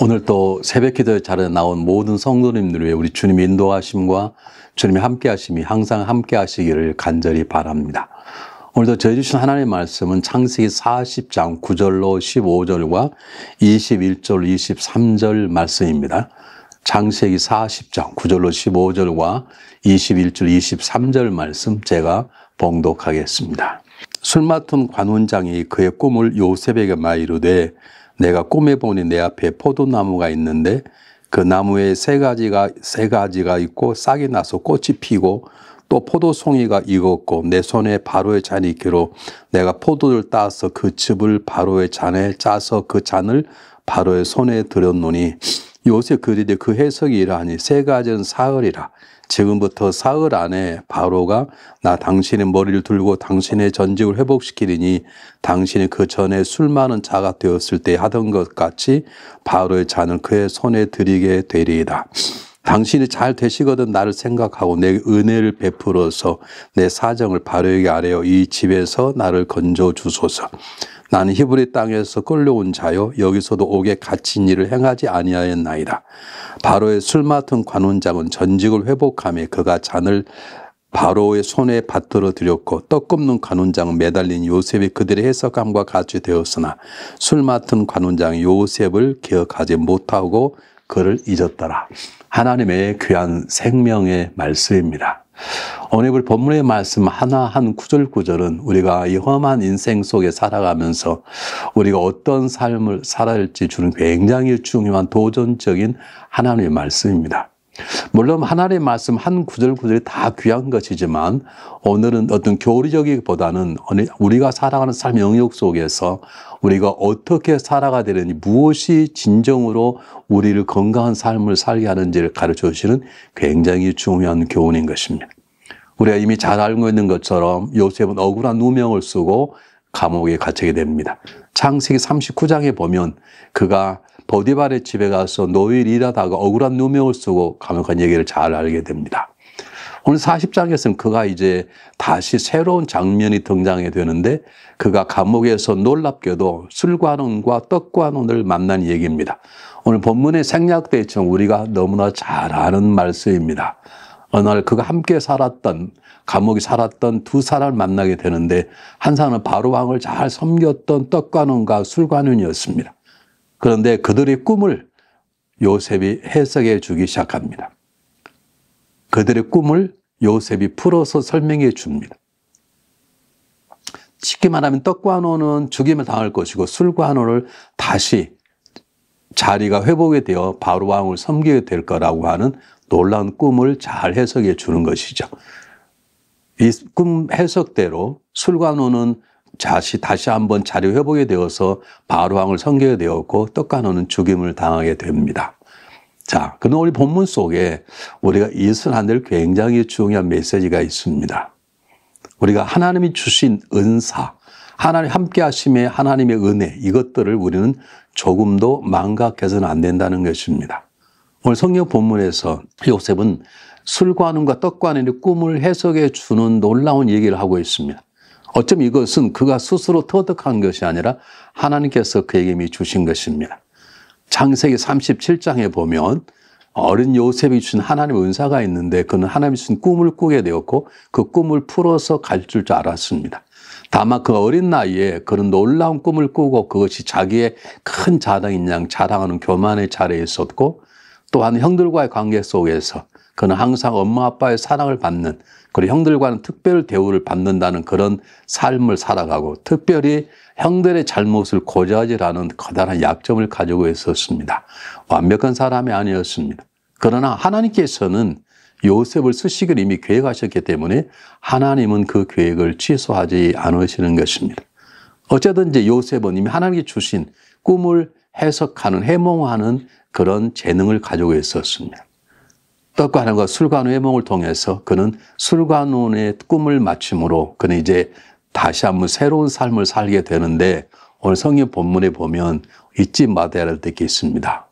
오늘 또 새벽 기도에 자리에 나온 모든 성도님들 위해 우리 주님의 인도하심과 주님의 함께 하심이 항상 함께 하시기를 간절히 바랍니다. 오늘도 저희 주신 하나님의 말씀은 창세기 40장 9절로 15절과 21절, 23절 말씀입니다. 창세기 40장 9절로 15절과 21절, 23절 말씀 제가 봉독하겠습니다. 술 맡은 관원장이 그의 꿈을 요셉에게 말이르되 내가 꿈에 보니 내 앞에 포도나무가 있는데 그 나무에 세 가지가 있고 싹이 나서 꽃이 피고 또 포도송이가 익었고 내 손에 바로의 잔이 있기로 내가 포도를 따서 그 즙을 바로의 잔에 짜서 그 잔을 바로의 손에 들였노니 요셉 그리되 그 해석이 이러하니 세 가지는 사흘이라. 지금부터 사흘 안에 바로가 나 당신의 머리를 들고 당신의 전직을 회복시키리니 당신이 그 전에 술 많은 자가 되었을 때 하던 것 같이 바로의 잔을 그의 손에 드리게 되리이다. 당신이 잘 되시거든 나를 생각하고 내 은혜를 베풀어서 내 사정을 바로에게 아뢰어 이 집에서 나를 건져 주소서. 나는 히브리 땅에서 끌려온 자요 여기서도 옥에 갇힌 일을 행하지 아니하였나이다. 바로의 술 맡은 관원장은 전직을 회복하며 그가 잔을 바로의 손에 받들어 드렸고 떡 굽는 관원장은 매달린 요셉이 그들의 해석함과 같이 되었으나 술 맡은 관원장이 요셉을 기억하지 못하고 그를 잊었더라. 하나님의 귀한 생명의 말씀입니다. 오늘 본문의 말씀 하나 한 구절구절은 우리가 이 험한 인생 속에 살아가면서 우리가 어떤 삶을 살아야 할지 주는 굉장히 중요한 도전적인 하나님의 말씀입니다. 물론 하나님의 말씀 한 구절구절이 다 귀한 것이지만 오늘은 어떤 교리적이기보다는 우리가 살아가는 삶의 영역 속에서 우리가 어떻게 살아가야 되는지 무엇이 진정으로 우리를 건강한 삶을 살게 하는지를 가르쳐 주시는 굉장히 중요한 교훈인 것입니다. 우리가 이미 잘 알고 있는 것처럼 요셉은 억울한 누명을 쓰고 감옥에 갇히게 됩니다. 창세기 39장에 보면 그가 보디발의 집에 가서 노일 일하다가 억울한 누명을 쓰고 감옥 간 얘기를 잘 알게 됩니다. 오늘 40장에서는 그가 이제 다시 새로운 장면이 등장하게 되는데 그가 감옥에서 놀랍게도 술관원과 떡관원을 만난 얘기입니다. 오늘 본문에 생략되어 있지만 우리가 너무나 잘 아는 말씀입니다. 어느 날 그가 함께 살았던 감옥에 살았던 두 사람을 만나게 되는데 한 사람은 바로 왕을 잘 섬겼던 떡관원과 술관원이었습니다. 그런데 그들의 꿈을 요셉이 해석해 주기 시작합니다. 그들의 꿈을 요셉이 풀어서 설명해 줍니다. 쉽게 말하면 떡관원은 죽임을 당할 것이고 술관원을 다시 자리가 회복이 되어 바로 왕을 섬기게 될 거라고 하는 놀라운 꿈을 잘 해석해 주는 것이죠. 이 꿈 해석대로 술관원은 다시 한번 자리 회복이 되어서 바로 왕을 섬기게 되었고 떡관원은 죽임을 당하게 됩니다. 자, 그런데 우리 본문 속에 우리가 잊어서는 안 될 굉장히 중요한 메시지가 있습니다. 우리가 하나님이 주신 은사, 하나님 함께 하심의 하나님의 은혜, 이것들을 우리는 조금도 망각해서는 안 된다는 것입니다. 오늘 성경 본문에서 요셉은 술관원과 떡관원의 꿈을 해석해 주는 놀라운 얘기를 하고 있습니다. 어쩌면 이것은 그가 스스로 터득한 것이 아니라 하나님께서 그에게 이미 주신 것입니다. 창세기 37장에 보면 어린 요셉이 주신 하나님의 은사가 있는데 그는 하나님이 주신 꿈을 꾸게 되었고 그 꿈을 풀어서 가르칠 줄 알았습니다. 다만 그 어린 나이에 그런 놀라운 꿈을 꾸고 그것이 자기의 큰 자랑인 양 자랑하는 교만의 자리에 있었고 또한 형들과의 관계 속에서 그는 항상 엄마 아빠의 사랑을 받는 그리고 형들과는 특별 대우를 받는다는 그런 삶을 살아가고 특별히 형들의 잘못을 고자질하는 커다란 약점을 가지고 있었습니다. 완벽한 사람이 아니었습니다. 그러나 하나님께서는 요셉을 쓰시기를 이미 계획하셨기 때문에 하나님은 그 계획을 취소하지 않으시는 것입니다. 어쨌든지 요셉은 이미 하나님께 주신 꿈을 해석하는, 해몽하는 그런 재능을 가지고 있었습니다. 떡관원과 술관원의 해몽을 통해서 그는 술관원의 꿈을 맞춤으로 그는 이제 다시 한번 새로운 삶을 살게 되는데 오늘 성경 본문에 보면 잊지 말아야 할 게 있습니다.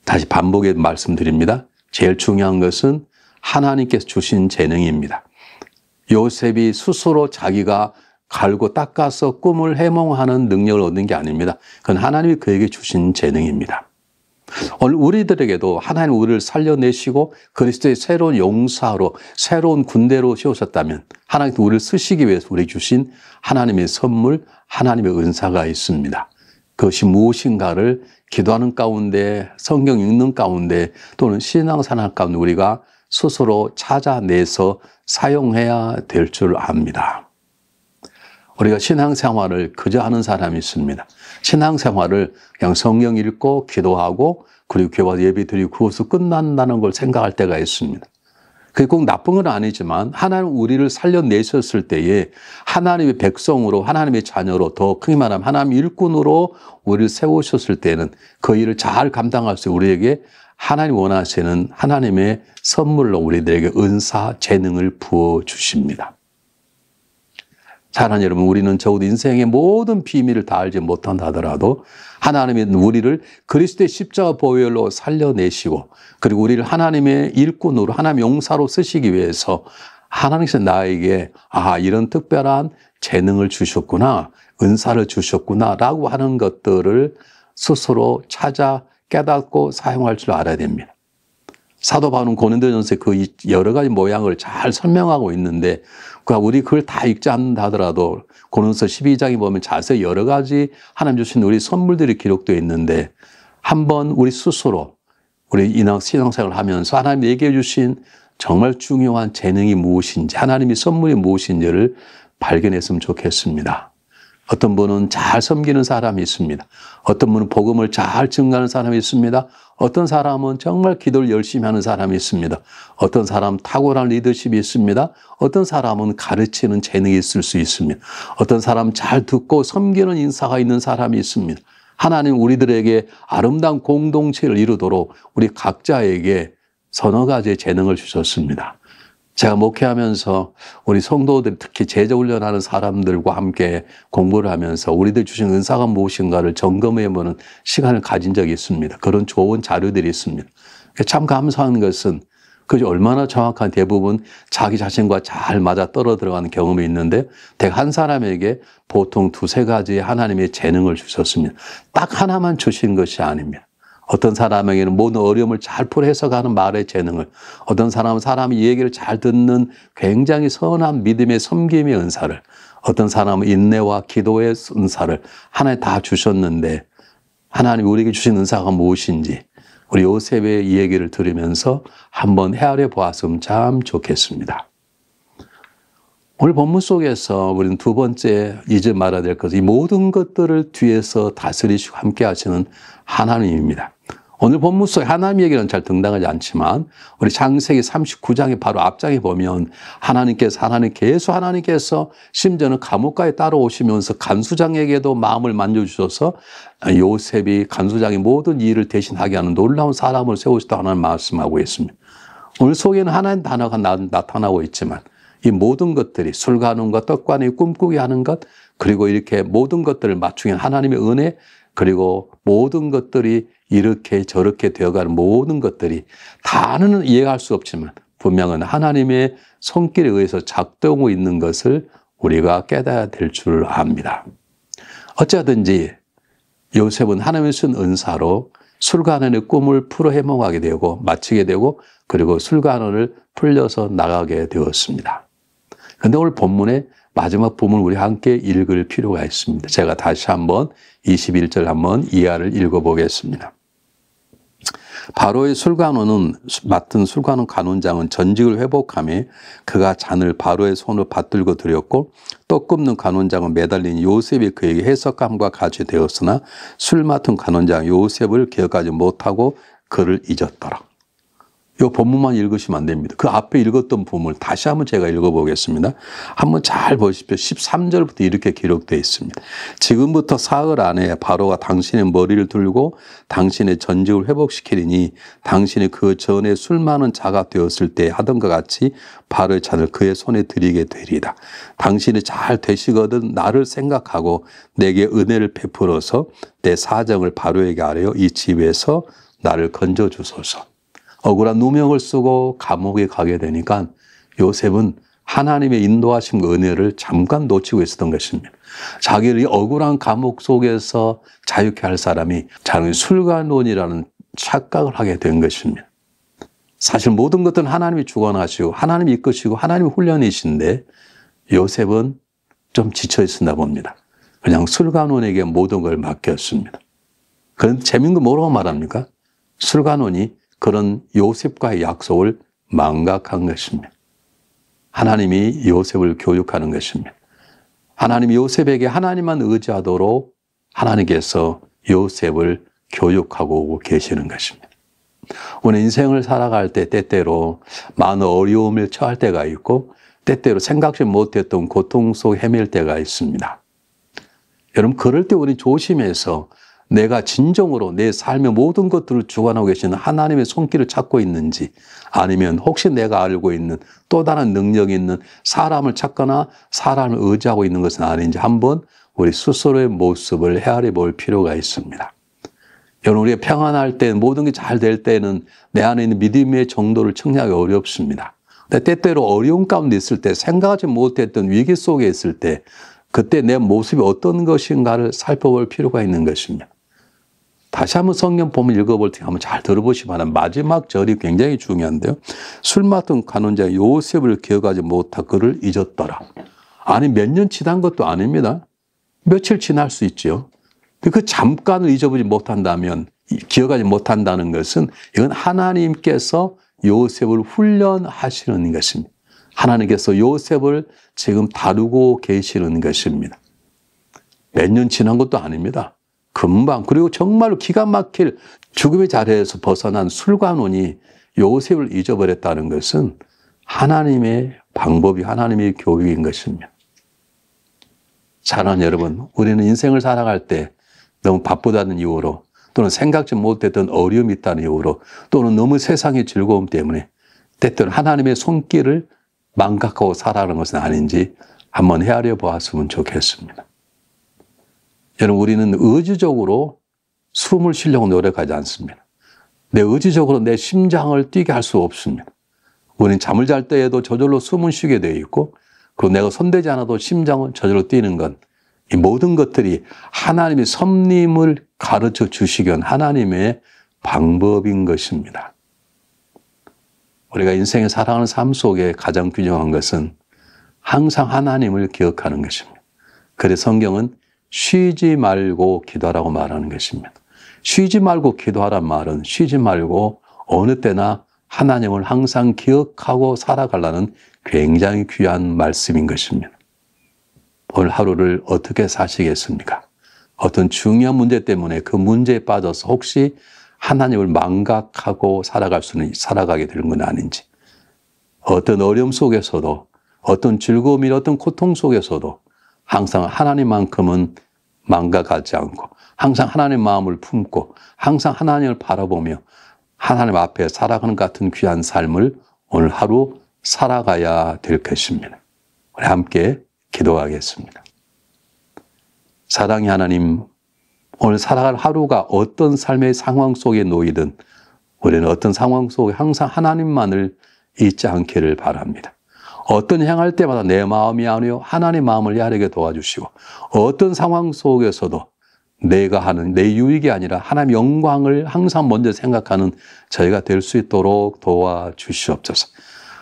다시 반복해 말씀드립니다. 제일 중요한 것은 하나님께서 주신 재능입니다. 요셉이 스스로 자기가 갈고 닦아서 꿈을 해몽하는 능력을 얻는 게 아닙니다. 그건 하나님이 그에게 주신 재능입니다. 오늘 우리들에게도 하나님 우리를 살려내시고 그리스도의 새로운 용사로 새로운 군대로 세우셨다면 하나님도 우리를 쓰시기 위해서 우리에게 주신 하나님의 선물, 하나님의 은사가 있습니다. 그것이 무엇인가를 기도하는 가운데, 성경 읽는 가운데 또는 신앙생활 가운데 우리가 스스로 찾아내서 사용해야 될 줄 압니다. 우리가 신앙생활을 그저 하는 사람이 있습니다. 신앙생활을 그냥 성경 읽고 기도하고 그리고 교회 와서 예배 드리고 그것으로 끝난다는 걸 생각할 때가 있습니다. 그게 꼭 나쁜 건 아니지만 하나님 우리를 살려내셨을 때에 하나님의 백성으로 하나님의 자녀로 더 크게 말하면 하나님의 일꾼으로 우리를 세우셨을 때는 그 일을 잘 감당할 수 있게 우리에게 하나님 원하시는 하나님의 선물로 우리들에게 은사, 재능을 부어주십니다. 사랑하는 여러분, 우리는 적어도 인생의 모든 비밀을 다 알지 못한다 하더라도 하나님이 우리를 그리스도의 십자가 보혈로 살려내시고 그리고 우리를 하나님의 일꾼으로 하나님의 용사로 쓰시기 위해서 하나님께서 나에게 이런 특별한 재능을 주셨구나, 은사를 주셨구나 라고 하는 것들을 스스로 찾아 깨닫고 사용할 줄 알아야 됩니다. 사도 바울은 고린도전서의 그 여러 가지 모양을 잘 설명하고 있는데 우리 그걸 다 읽지 않는다 하더라도 고린도서 12장에 보면 자세히 여러 가지 하나님 주신 우리 선물들이 기록되어 있는데 한번 우리 스스로 우리 신앙생활을 하면서 하나님 얘기해 주신 정말 중요한 재능이 무엇인지 하나님의 선물이 무엇인지를 발견했으면 좋겠습니다. 어떤 분은 잘 섬기는 사람이 있습니다. 어떤 분은 복음을 잘 증거하는 사람이 있습니다. 어떤 사람은 정말 기도를 열심히 하는 사람이 있습니다. 어떤 사람은 탁월한 리더십이 있습니다. 어떤 사람은 가르치는 재능이 있을 수 있습니다. 어떤 사람은 잘 듣고 섬기는 인사가 있는 사람이 있습니다. 하나님 우리들에게 아름다운 공동체를 이루도록 우리 각자에게 서너 가지의 재능을 주셨습니다. 제가 목회하면서 우리 성도들 특히 제자훈련하는 사람들과 함께 공부를 하면서 우리들 주신 은사가 무엇인가를 점검해보는 시간을 가진 적이 있습니다. 그런 좋은 자료들이 있습니다. 참 감사한 것은 그것이 얼마나 정확한 대부분 자기 자신과 잘 맞아 떨어들어가는 경험이 있는데 대개 한 사람에게 보통 두세 가지의 하나님의 재능을 주셨습니다. 딱 하나만 주신 것이 아닙니다. 어떤 사람에게는 모든 어려움을 잘 풀어 해석하는 말의 재능을, 어떤 사람은 사람이 얘기를 잘 듣는 굉장히 선한 믿음의 섬김의 은사를, 어떤 사람은 인내와 기도의 은사를 하나에 다 주셨는데 하나님이 우리에게 주신 은사가 무엇인지 우리 요셉의 이 얘기를 들으면서 한번 헤아려 보았으면 참 좋겠습니다. 오늘 본문 속에서 우리는 두 번째 잊지 말아야 될 것은 이 모든 것들을 뒤에서 다스리시고 함께 하시는 하나님입니다. 오늘 본문 속에 하나님 얘기는 잘 등장하지 않지만 우리 창세기 39장의 바로 앞장에 보면 하나님께서 심지어는 감옥까지 따라오시면서 간수장에게도 마음을 만져주셔서 요셉이 간수장의 모든 일을 대신하게 하는 놀라운 사람을 세우시다 하나님 말씀하고 있습니다. 오늘 속에는 하나님 단어가 나타나고 있지만 이 모든 것들이 술관원과 떡관이 꿈꾸게 하는 것 그리고 이렇게 모든 것들을 맞추게 하나님의 은혜 그리고 모든 것들이 이렇게 저렇게 되어가는 모든 것들이 다는 이해할 수 없지만 분명은 하나님의 손길에 의해서 작동하고 있는 것을 우리가 깨달아야 될 줄 압니다. 어쩌든지 요셉은 하나님의 쓴 은사로 술관원의 꿈을 풀어 해몽하게 되고 마치게 되고 그리고 술관원을 풀려서 나가게 되었습니다. 그런데 오늘 본문의 마지막 부분을 우리 함께 읽을 필요가 있습니다. 제가 다시 한번 21절 한번 이하를 읽어보겠습니다. 바로의 술관원은 맡은 술관원 관원장은 전직을 회복하며 그가 잔을 바로의 손으로 받들고 드렸고 떡 굽는 관원장은 매달린 요셉이 그에게 해석감과 같이 되었으나 술 맡은 관원장 요셉을 기억하지 못하고 그를 잊었더라. 이 본문만 읽으시면 안 됩니다. 그 앞에 읽었던 부분을 다시 한번 제가 읽어보겠습니다. 한번 잘 보십시오. 13절부터 이렇게 기록되어 있습니다. 지금부터 사흘 안에 바로가 당신의 머리를 들고 당신의 전직을 회복시키리니 당신이 그 전에 술 많은 자가 되었을 때 하던 것 같이 바로의 잔을 그의 손에 드리게 되리이다. 당신이 잘 되시거든 나를 생각하고 내게 은혜를 베풀어서 내 사정을 바로에게 아뢰어 이 집에서 나를 건져주소서. 억울한 누명을 쓰고 감옥에 가게 되니까 요셉은 하나님의 인도하심과 은혜를 잠깐 놓치고 있었던 것입니다. 자기를 억울한 감옥 속에서 자유케 할 사람이 자기 술관원이라는 착각을 하게 된 것입니다. 사실 모든 것들은 하나님이 주관하시고 하나님이 이끄시고 하나님이 훈련이신데 요셉은 좀 지쳐 있었나 봅니다. 그냥 술관원에게 모든 걸 맡겼습니다. 그런데 재밌는 건 뭐라고 말합니까? 술관원이 그런 요셉과의 약속을 망각한 것입니다. 하나님이 요셉을 교육하는 것입니다. 하나님이 요셉에게 하나님만 의지하도록 하나님께서 요셉을 교육하고 계시는 것입니다. 오늘 인생을 살아갈 때 때때로 많은 어려움을 처할 때가 있고 때때로 생각지 못했던 고통 속에 헤맬 때가 있습니다. 여러분 그럴 때 우리 조심해서 내가 진정으로 내 삶의 모든 것들을 주관하고 계시는 하나님의 손길을 찾고 있는지 아니면 혹시 내가 알고 있는 또 다른 능력이 있는 사람을 찾거나 사람을 의지하고 있는 것은 아닌지 한번 우리 스스로의 모습을 헤아려 볼 필요가 있습니다. 여러분 우리가 평안할 때 모든 게 잘 될 때는 내 안에 있는 믿음의 정도를 측량하기 어렵습니다. 근데 때때로 어려운 가운데 있을 때 생각하지 못했던 위기 속에 있을 때 그때 내 모습이 어떤 것인가를 살펴볼 필요가 있는 것입니다. 다시 한번 성경 본문 읽어볼 때 한번 잘 들어보시기 바랍니다. 마지막 절이 굉장히 중요한데요. 술 맡은 간원자 요셉을 기억하지 못하 그를 잊었더라. 아니 몇 년 지난 것도 아닙니다. 며칠 지날 수 있죠. 그 잠깐을 잊어보지 못한다면 기억하지 못한다는 것은 이건 하나님께서 요셉을 훈련하시는 것입니다. 하나님께서 요셉을 지금 다루고 계시는 것입니다. 몇 년 지난 것도 아닙니다. 금방 그리고 정말로 기가 막힐 죽음의 자리에서 벗어난 술관원이 요셉을 잊어버렸다는 것은 하나님의 방법이 하나님의 교육인 것입니다. 사랑하는 여러분, 우리는 인생을 살아갈 때 너무 바쁘다는 이유로 또는 생각지 못했던 어려움이 있다는 이유로 또는 너무 세상의 즐거움 때문에 때때로 하나님의 손길을 망각하고 살아가는 것은 아닌지 한번 헤아려 보았으면 좋겠습니다. 여러분 우리는 의지적으로 숨을 쉬려고 노력하지 않습니다. 내 의지적으로 내 심장을 뛰게 할 수 없습니다. 우리는 잠을 잘 때에도 저절로 숨을 쉬게 되어 있고 그리고 내가 손대지 않아도 심장은 저절로 뛰는 건 이 모든 것들이 하나님의 섭림을 가르쳐 주시기 위한 하나님의 방법인 것입니다. 우리가 인생에 살아가는 삶 속에 가장 균형한 것은 항상 하나님을 기억하는 것입니다. 그래서 성경은 쉬지 말고 기도하라고 말하는 것입니다. 쉬지 말고 기도하란 말은 쉬지 말고 어느 때나 하나님을 항상 기억하고 살아가려는 굉장히 귀한 말씀인 것입니다. 오늘 하루를 어떻게 사시겠습니까? 어떤 중요한 문제 때문에 그 문제에 빠져서 혹시 하나님을 망각하고 살아가게 되는 건 아닌지, 어떤 어려움 속에서도 어떤 즐거움이나 어떤 고통 속에서도 항상 하나님만큼은 망각하지 않고 항상 하나님의 마음을 품고 항상 하나님을 바라보며 하나님 앞에 살아가는 같은 귀한 삶을 오늘 하루 살아가야 될 것입니다. 우리 함께 기도하겠습니다. 사랑의 하나님, 오늘 살아갈 하루가 어떤 삶의 상황 속에 놓이든 우리는 어떤 상황 속에 항상 하나님만을 잊지 않기를 바랍니다. 어떤 향할 때마다 내 마음이 아니요 하나님의 마음을 헤아리게 도와주시고 어떤 상황 속에서도 내가 하는 내 유익이 아니라 하나님의 영광을 항상 먼저 생각하는 저희가 될 수 있도록 도와주시옵소서.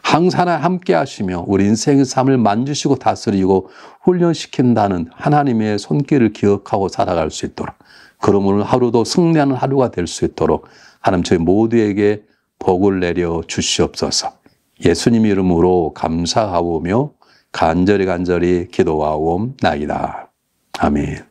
항상 함께 하시며 우리 인생의 삶을 만지시고 다스리고 훈련시킨다는 하나님의 손길을 기억하고 살아갈 수 있도록 그러므로 하루도 승리하는 하루가 될 수 있도록 하나님 저희 모두에게 복을 내려 주시옵소서. 예수님 이름으로 감사하오며 간절히 기도하옵나이다. 아멘.